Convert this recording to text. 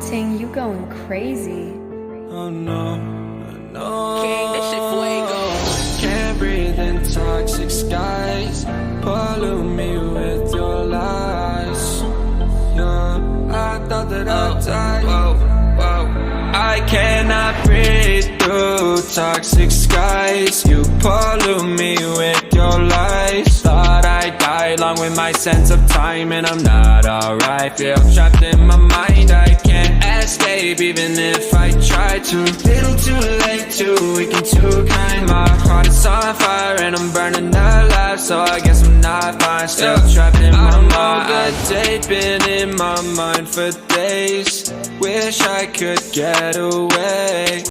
Ting, you going crazy. Oh no, no. King, this shit fuego. Can't breathe in toxic skies. Pollute me with your lies. Yeah, I thought that I'd die. I cannot breathe through toxic skies. You pollute me with your lies. Thought I'd die along with my sense of time, and I'm not alright. Feel trapped in my mind, I can't escape even if I try to. Little too late, too weak and too kind. My heart is on fire and I'm burning alive, so I guess I'm not fine. Still trapped in my mind. I'm over date, been in my mind for days. Wish I could get away.